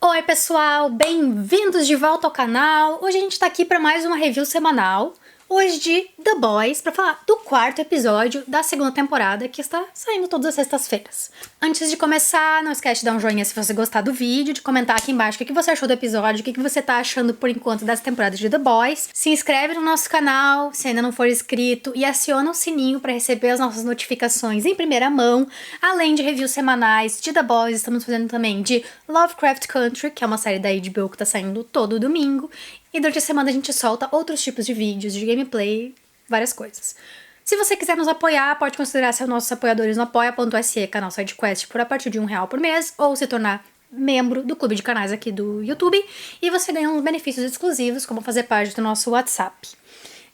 Oi pessoal, bem-vindos de volta ao canal. Hoje a gente tá aqui para mais uma review semanal. Hoje de The Boys, para falar do quarto episódio da segunda temporada, que está saindo todas as sextas-feiras. Antes de começar, não esquece de dar um joinha se você gostar do vídeo, de comentar aqui embaixo o que você achou do episódio, o que você tá achando por enquanto dessa temporada de The Boys. Se inscreve no nosso canal, se ainda não for inscrito, e aciona o sininho para receber as nossas notificações em primeira mão. Além de reviews semanais de The Boys, estamos fazendo também de Lovecraft Country, que é uma série da HBO que tá saindo todo domingo. E durante a semana a gente solta outros tipos de vídeos, de gameplay, várias coisas. Se você quiser nos apoiar, pode considerar ser nossos apoiadores no apoia.se, canal SideQuest, por a partir de R$1 por mês, ou se tornar membro do clube de canais aqui do YouTube, e você ganha uns benefícios exclusivos, como fazer parte do nosso WhatsApp.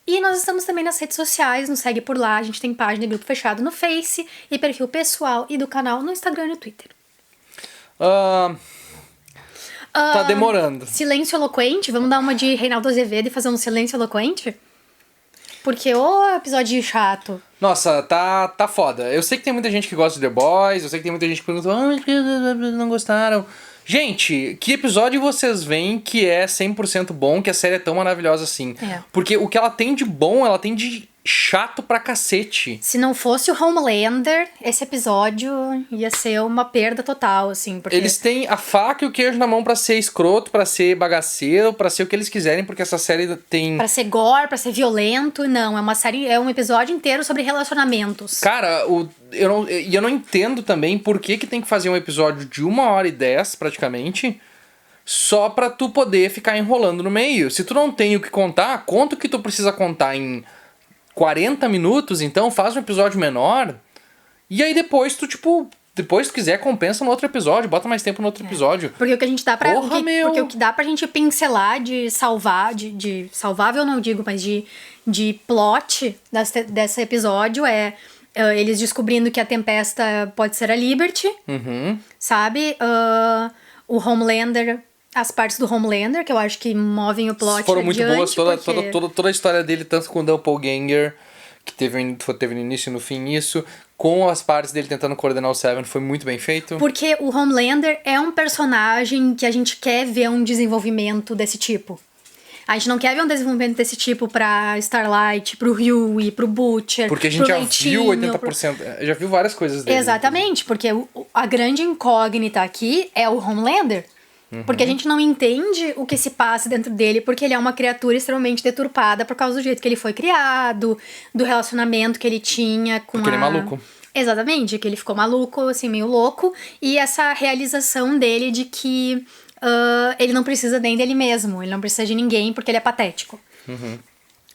E nós estamos também nas redes sociais, nos segue por lá, a gente tem página e grupo fechado no Face, e perfil pessoal e do canal no Instagram e no Twitter. Tá demorando. Silêncio eloquente? Vamos dar uma de Reinaldo Azevedo e fazer um silêncio eloquente? Porque ô episódio chato. Nossa, tá foda. Eu sei que tem muita gente que gosta de The Boys, eu sei que tem muita gente que pergunta, por que não gostaram? Gente, que episódio vocês veem que é 100% bom, que a série é tão maravilhosa assim? Porque o que ela tem de bom, ela tem de chato pra cacete. Se não fosse o Homelander, esse episódio ia ser uma perda total, assim. Porque eles têm a faca e o queijo na mão pra ser escroto, pra ser bagaceiro, pra ser o que eles quiserem, porque essa série tem... Pra ser gore, pra ser violento, não. É uma série, é um episódio inteiro sobre relacionamentos. Cara, eu não entendo também por que tem que fazer um episódio de 1h10, praticamente, só pra tu poder ficar enrolando no meio. Se tu não tem o que contar, conta o que tu precisa contar em 40 minutos, então faz um episódio menor. E aí depois tu, depois tu quiser, compensa no outro episódio, bota mais tempo no outro episódio. Porque o que a gente dá pra... Porra, porque o que dá pra gente pincelar de salvar, de salvável não digo, mas de plot desse episódio é eles descobrindo que a Tempesta pode ser a Liberty, sabe? O Homelander... As partes do Homelander, que eu acho que movem o plot foram muito boas, toda a história dele, tanto com o Doppelganger, que teve no início e no fim isso, com as partes dele tentando coordenar o Seven, foi muito bem feito. Porque o Homelander é um personagem que a gente quer ver um desenvolvimento desse tipo. A gente não quer ver um desenvolvimento desse tipo pra Starlight, pro Hughie, pro Butcher, porque a gente já Leitinho, viu 80%, já viu várias coisas dele. Exatamente, porque a grande incógnita aqui é o Homelander. Porque a gente não entende o que se passa dentro dele, porque ele é uma criatura extremamente deturpada por causa do jeito que ele foi criado, do relacionamento que ele tinha com porque ele é maluco. Exatamente, que ele ficou maluco, assim, meio louco. E essa realização dele de que ele não precisa nem dele mesmo, ele não precisa de ninguém porque ele é patético.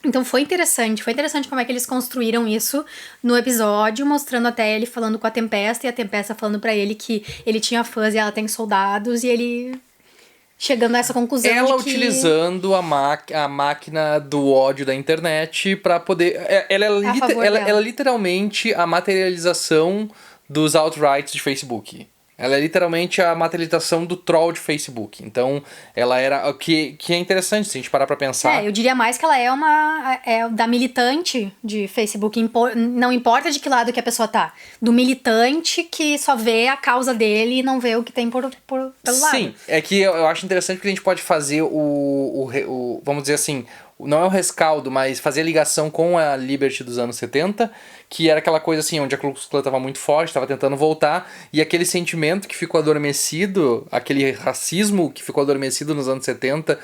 Então foi interessante como é que eles construíram isso no episódio, mostrando até ele falando com a Tempesta, e a Tempesta falando pra ele que ele tinha fãs e ela tem soldados, e ele chegando a essa conclusão ela de que... utilizando a máquina do ódio da internet pra poder... Ela é literalmente a materialização dos outrights de Facebook. Ela é literalmente a materialização do troll de Facebook. Então, ela era... Que é interessante, se a gente parar pra pensar. Eu diria mais que ela é da militante de Facebook. Não importa de que lado que a pessoa tá. Do militante que só vê a causa dele e não vê o que tem pelo lado. Sim, é que eu acho interessante porque a gente pode fazer vamos dizer assim... Não é o rescaldo, mas fazer a ligação com a Liberty dos anos 70, que era aquela coisa assim, onde a Ku Klux Klan estava muito forte, estava tentando voltar, e aquele sentimento que ficou adormecido, aquele racismo que ficou adormecido nos anos 70,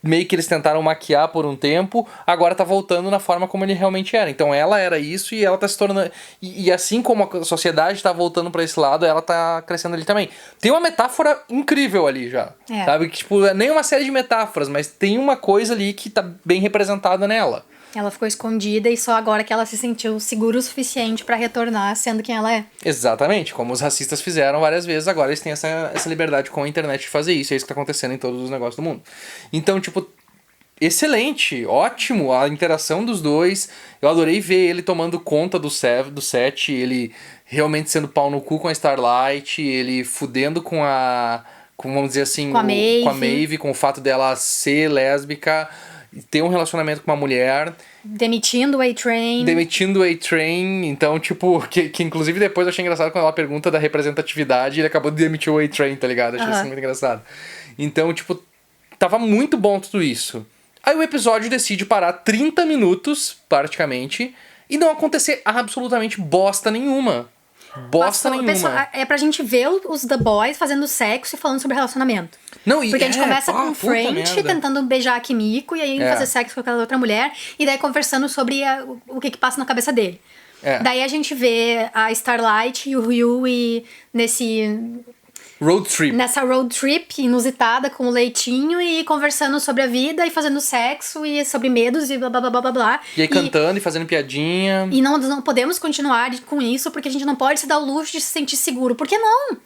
meio que eles tentaram maquiar por um tempo, agora tá voltando na forma como ele realmente era. Então ela era isso e ela tá se tornando... E assim como a sociedade tá voltando para esse lado, ela tá crescendo ali também. Tem uma metáfora incrível ali já, sabe? Que nem uma série de metáforas, mas tem uma coisa ali que tá bem representada nela. Ela ficou escondida e só agora que ela se sentiu segura o suficiente pra retornar sendo quem ela é. Exatamente, como os racistas fizeram várias vezes, agora eles têm essa liberdade com a internet de fazer isso, é isso que tá acontecendo em todos os negócios do mundo. Então, excelente, ótimo a interação dos dois, eu adorei ver ele tomando conta do set, ele realmente sendo pau no cu com a Starlight, ele fudendo com vamos dizer assim, com a Maeve, com o fato dela ser lésbica. ter um relacionamento com uma mulher, Demitindo o A-Train. demitindo o A-Train, então, tipo, que inclusive depois eu achei engraçado quando ela pergunta da representatividade, ele acabou de demitir o A-Train, tá ligado? Achei isso muito engraçado. Então, tipo, tava muito bom tudo isso. Aí o episódio decide parar 30 minutos, praticamente, e não acontecer absolutamente bosta nenhuma. Bosta nenhuma. Pessoal, é pra gente ver os The Boys fazendo sexo e falando sobre relacionamento. Não, Porque a gente começa com o French merda. tentando beijar a Kimiko e aí fazer sexo com aquela outra mulher, e daí conversando sobre o que passa na cabeça dele. Daí a gente vê a Starlight e o Ryu nessa road trip inusitada com o Leitinho e conversando sobre a vida e fazendo sexo e sobre medos e blá blá blá blá blá. E aí cantando e fazendo piadinha. E não podemos continuar com isso porque a gente não pode se dar o luxo de se sentir seguro. Por que não?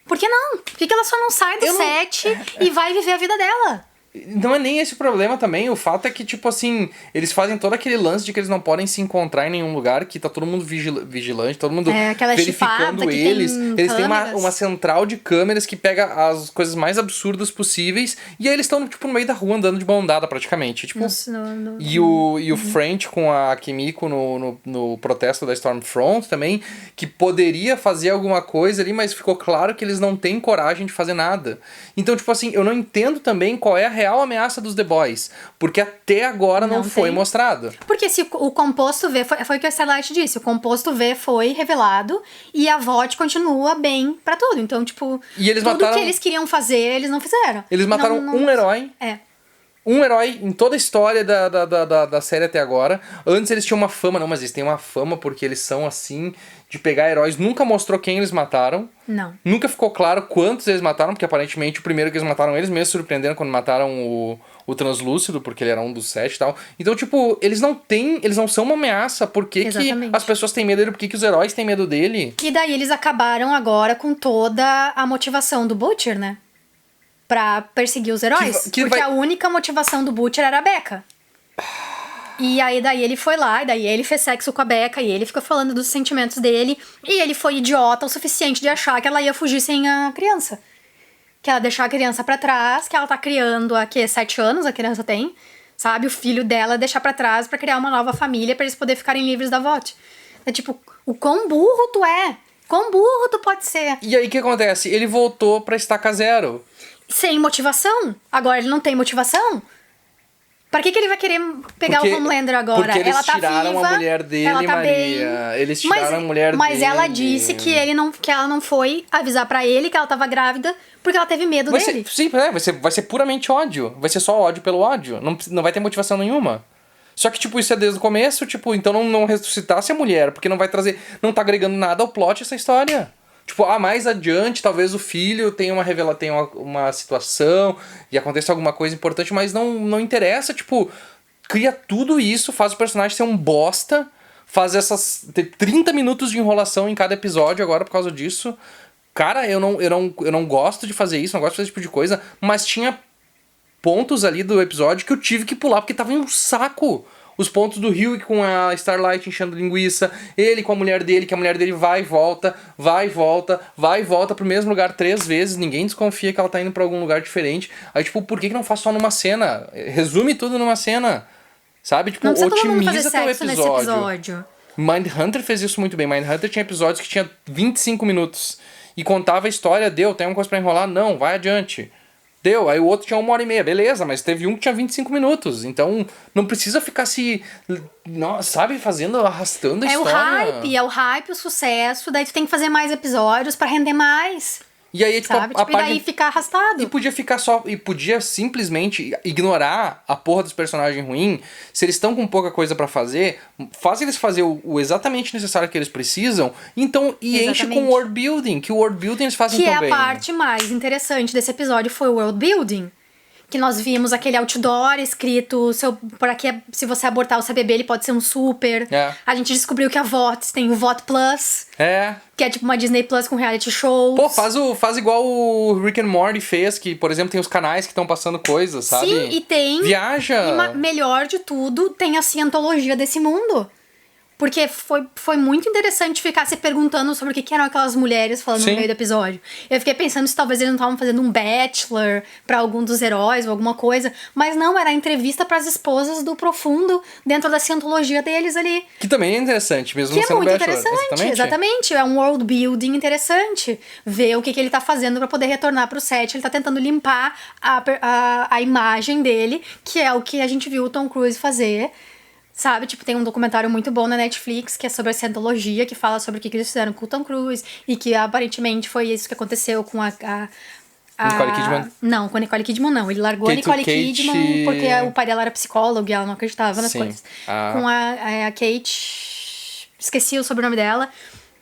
Por que não? Por que ela só não sai do set e vai viver a vida dela? Não é nem esse o problema também, o fato é que, tipo assim, eles fazem todo aquele lance de que eles não podem se encontrar em nenhum lugar, que tá todo mundo vigilante, todo mundo verificando eles. Eles têm uma central de câmeras que pega as coisas mais absurdas possíveis, e aí eles estão, tipo, no meio da rua andando de mão dada, praticamente. Tipo, e o French com a Kimiko no protesto da Stormfront também, que poderia fazer alguma coisa ali, mas ficou claro que eles não têm coragem de fazer nada. Então, tipo assim, eu não entendo também qual é a real ameaça dos The Boys, porque até agora não foi mostrado. Porque se o composto V, foi o que a Starlight disse, o composto V foi revelado e a VOT continua bem pra tudo. Então, tipo, e eles tudo que eles queriam fazer, eles não fizeram. Eles mataram um herói. Um herói em toda a história da série até agora. Antes eles tinham uma fama, não, mas eles têm uma fama porque eles são assim, de pegar heróis. Nunca mostrou quem eles mataram. Não. Nunca ficou claro quantos eles mataram, porque aparentemente o primeiro que eles mataram, eles mesmos surpreenderam quando mataram o Translúcido, porque ele era um dos 7 e tal. Então, tipo, eles não são uma ameaça. Por que as pessoas têm medo dele? Por que os heróis têm medo dele? E daí eles acabaram agora com toda a motivação do Butcher, né? Pra perseguir os heróis. Porque a única motivação do Butcher era a Becca. E aí daí ele foi lá, e daí ele fez sexo com a Becca, e ele ficou falando dos sentimentos dele, e ele foi idiota o suficiente de achar que ela ia fugir sem a criança. Que ela deixar a criança pra trás, que ela tá criando há 7 anos, a criança tem, sabe? O filho dela deixar pra trás pra criar uma nova família pra eles poderem ficarem livres da VOT. É tipo, o quão burro tu é? Quão burro tu pode ser? E aí o que acontece? Ele voltou pra estaca zero. Sem motivação? Agora ele não tem motivação? Pra que ele vai querer pegar o Homelander agora? Porque eles ela tá tiraram viva, a mulher dele, ela tá Maria. Bem, eles tiraram a mulher dele. Mas ela disse que ela não foi avisar pra ele que ela tava grávida porque ela teve medo dele. Vai ser puramente ódio. Vai ser só ódio pelo ódio. Não vai ter motivação nenhuma. Só que, tipo, isso é desde o começo, tipo, então não ressuscitasse a mulher, porque não vai trazer. Não tá agregando nada ao plot essa história. Tipo, mais adiante, talvez o filho tenha uma situação e aconteça alguma coisa importante, mas não interessa, tipo, cria tudo isso, faz o personagem ser um bosta, faz ter 30 minutos de enrolação em cada episódio agora por causa disso. Cara, eu não gosto de fazer isso, não gosto de fazer esse tipo de coisa, mas tinha pontos ali do episódio que eu tive que pular, porque tava em um saco. Os pontos do Hugh com a Starlight enchendo linguiça, ele com a mulher dele, que a mulher dele vai e volta pro mesmo lugar 3 vezes, ninguém desconfia que ela tá indo pra algum lugar diferente. Aí, tipo, por que não faz só numa cena? Resume tudo numa cena, sabe? Tipo, otimiza teu episódio. Mindhunter fez isso muito bem. Mindhunter tinha episódios que tinha 25 minutos e contava a história, tem uma coisa pra enrolar? Não, vai adiante. Deu, aí o outro tinha 1h30, beleza, mas teve um que tinha 25 minutos, então não precisa ficar arrastando a história. É o hype, o sucesso, daí tu tem que fazer mais episódios pra render mais. E aí, tipo, e daí ficar arrastado. E podia simplesmente ignorar a porra dos personagens ruins. Se eles estão com pouca coisa pra fazer, faz eles fazer o exatamente necessário que eles precisam. Então, enche com world building. Que o world building eles fazem tão bem. Que é a parte mais interessante desse episódio, foi o world building. Que nós vimos aquele outdoor escrito, se você abortar o seu bebê, ele pode ser um super. A gente descobriu que a VOT tem o VOT Plus. Que é tipo uma Disney Plus com reality shows. Pô, faz igual o Rick and Morty fez, que, por exemplo, tem os canais que estão passando coisas, sabe? Sim, e tem... Viaja! E melhor de tudo, tem a cientologia desse mundo. Porque foi muito interessante ficar se perguntando sobre o que eram aquelas mulheres falando Sim. no meio do episódio. Eu fiquei pensando se talvez eles não estavam fazendo um bachelor pra algum dos heróis ou alguma coisa. Mas não, era a entrevista pras esposas do Profundo dentro da cientologia deles ali. Que também é interessante, mesmo Que é sendo muito Bachelor. interessante, exatamente. É um world building interessante. Ver o que ele tá fazendo pra poder retornar pro set. Ele tá tentando limpar a imagem dele, que é o que a gente viu o Tom Cruise fazer. Sabe, tipo, tem um documentário muito bom na Netflix que é sobre a Scientologia, que fala sobre o que eles fizeram com o Tom Cruise e que aparentemente foi isso que aconteceu com a Nicole Kidman? Não, com a Nicole Kidman não. Ele largou a Nicole Kidman porque o pai dela era psicólogo e ela não acreditava nas coisas. Com a Kate... Esqueci o sobrenome dela.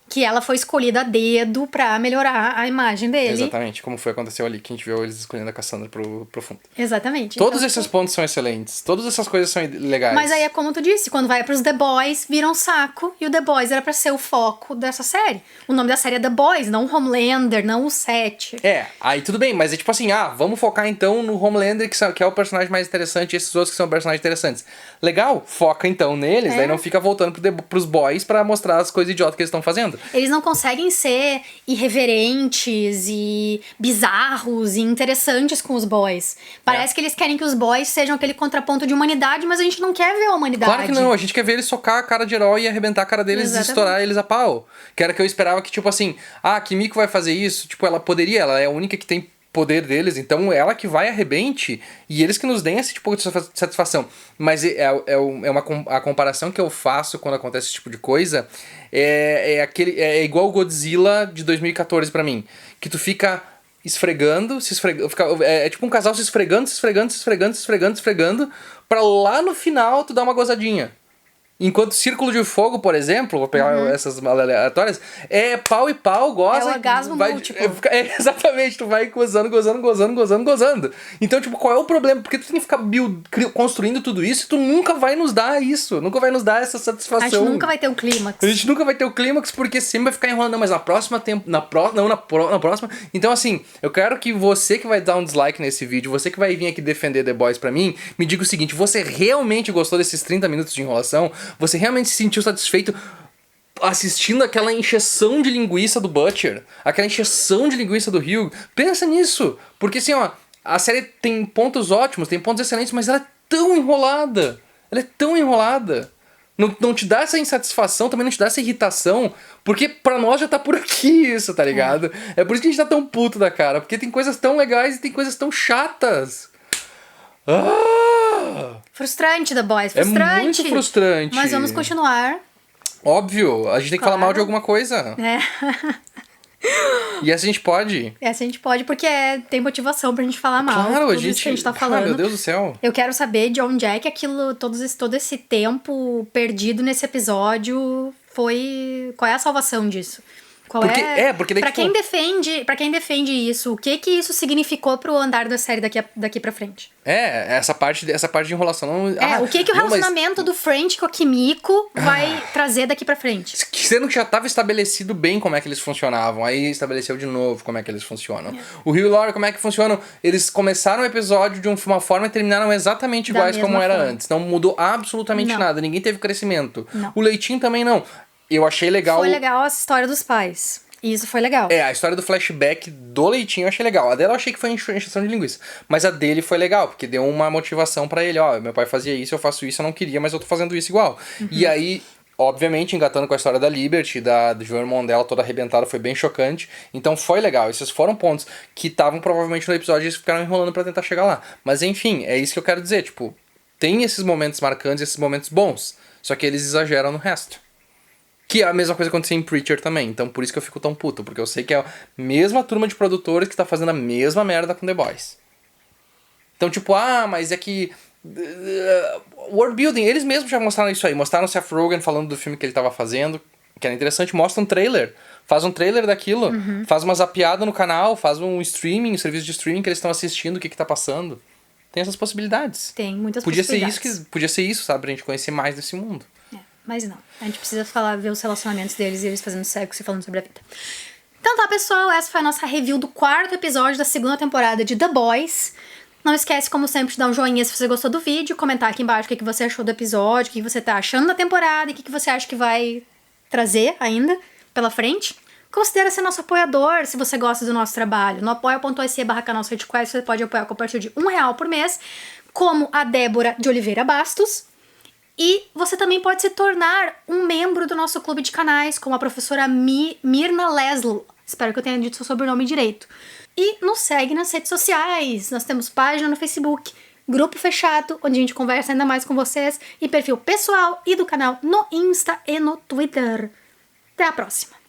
Que ela foi escolhida a dedo pra melhorar a imagem dele. Exatamente, como aconteceu ali, que a gente viu eles escolhendo a Cassandra pro Profundo. Exatamente. Todos então, esses pontos são excelentes. Todas essas coisas são legais. Mas aí é como tu disse, quando vai pros The Boys, vira um saco. E o The Boys era pra ser o foco dessa série. O nome da série é The Boys, não Homelander, não o 7. Aí tudo bem, mas é tipo assim, vamos focar então no Homelander, que é o personagem mais interessante, e esses outros que são personagens interessantes. Legal, foca então neles, daí não fica voltando pros boys pra mostrar as coisas idiotas que eles estão fazendo. Eles não conseguem ser irreverentes e bizarros e interessantes com os boys. Parece que eles querem que os boys sejam aquele contraponto de humanidade, mas a gente não quer ver a humanidade. Claro que não, a gente quer ver eles socar a cara de herói e arrebentar a cara deles. Exatamente. E estourar eles a pau. Que era que eu esperava que, tipo assim, a Kimiko vai fazer isso, tipo, ela poderia, ela é a única que tem poder deles, então ela que vai arrebente e eles que nos deem esse tipo de satisfação. Mas a comparação que eu faço quando acontece esse tipo de coisa é igual o Godzilla de 2014 pra mim, que tu fica esfregando, é tipo um casal se esfregando, pra lá no final tu dar uma gozadinha. Enquanto Círculo de Fogo, por exemplo, vou pegar essas aleatórias, é pau e pau, goza... É o orgasmo múltiplo. Exatamente, tu vai gozando. Então, tipo, qual é o problema? Porque tu tem que ficar construindo tudo isso e tu nunca vai nos dar isso, nunca vai nos dar essa satisfação. A gente nunca vai ter o clímax. A gente nunca vai ter o clímax porque sempre vai ficar enrolando, mas na próxima na próxima. Então, assim, eu quero que você que vai dar um dislike nesse vídeo, você que vai vir aqui defender The Boys pra mim, me diga o seguinte, você realmente gostou desses 30 minutos de enrolação? Você realmente se sentiu satisfeito assistindo aquela encheção de linguiça do Butcher? Aquela encheção de linguiça do Hugh? Pensa nisso! Porque assim, a série tem pontos ótimos, tem pontos excelentes, mas ela é tão enrolada. Não te dá essa insatisfação, também não te dá essa irritação, porque pra nós já tá por aqui isso, tá ligado? É por isso que a gente tá tão puto da cara, porque tem coisas tão legais e tem coisas tão chatas. Frustrante, The Boys, frustrante. É muito frustrante. Mas vamos continuar. Óbvio, a gente tem que falar mal de alguma coisa. E essa a gente pode. Essa a gente pode, porque tem motivação pra gente falar mal. Claro, tudo isso que a gente tá falando. Meu Deus do céu. Eu quero saber de onde é que todo esse tempo perdido nesse episódio foi... Qual é a salvação disso? Porque daí, pra quem defende isso, o que isso significou pro andar da série daqui pra frente? Essa parte de enrolação. O que o relacionamento do French com a Kimiko vai trazer daqui pra frente? Sendo que já tava estabelecido bem como é que eles funcionavam, aí estabeleceu de novo como é que eles funcionam. O Hugh e Laurie, como é que funcionam? Eles começaram o episódio de uma forma e terminaram exatamente iguais como era antes. Não mudou absolutamente nada, ninguém teve crescimento. Não. O Leitinho também não. Eu achei legal... Foi legal essa história dos pais. Isso foi legal. A história do flashback do Leitinho eu achei legal. A dela eu achei que foi encheção de linguiça. Mas a dele foi legal, porque deu uma motivação pra ele. Meu pai fazia isso, eu faço isso, eu não queria, mas eu tô fazendo isso igual. E aí, obviamente, engatando com a história da Liberty, do João irmão dela toda arrebentada, foi bem chocante. Então foi legal. Esses foram pontos que estavam provavelmente no episódio e eles ficaram enrolando pra tentar chegar lá. Mas enfim, é isso que eu quero dizer. Tipo, tem esses momentos marcantes, esses momentos bons. Só que eles exageram no resto. Que é a mesma coisa que aconteceu em Preacher também. Então por isso que eu fico tão puto. Porque eu sei que é a mesma turma de produtores que tá fazendo a mesma merda com The Boys. Então tipo, mas é que... world building, eles mesmos já mostraram isso aí. Mostraram o Seth Rogen falando do filme que ele tava fazendo. Que era interessante. Mostra um trailer. Faz um trailer daquilo. Faz uma zapeada no canal. Faz um serviço de streaming que eles estão assistindo. O que tá passando. Tem essas possibilidades. Tem muitas possibilidades. Podia ser isso, sabe? Pra gente conhecer mais desse mundo. Mas não. A gente precisa ver os relacionamentos deles e eles fazendo sexo e falando sobre a vida. Então tá, pessoal. Essa foi a nossa review do 4º episódio da 2ª temporada de The Boys. Não esquece, como sempre, de dar um joinha se você gostou do vídeo, comentar aqui embaixo o que você achou do episódio, o que você tá achando da temporada e o que você acha que vai trazer ainda pela frente. Considera ser nosso apoiador se você gosta do nosso trabalho. No apoia.se/canal SideQuest você pode apoiar com a partir de R$1 por mês, como a Débora de Oliveira Bastos. E você também pode se tornar um membro do nosso clube de canais, como a professora Mirna Leslo. Espero que eu tenha dito seu sobrenome direito. E nos segue nas redes sociais. Nós temos página no Facebook, grupo fechado, onde a gente conversa ainda mais com vocês, e perfil pessoal e do canal no Insta e no Twitter. Até a próxima!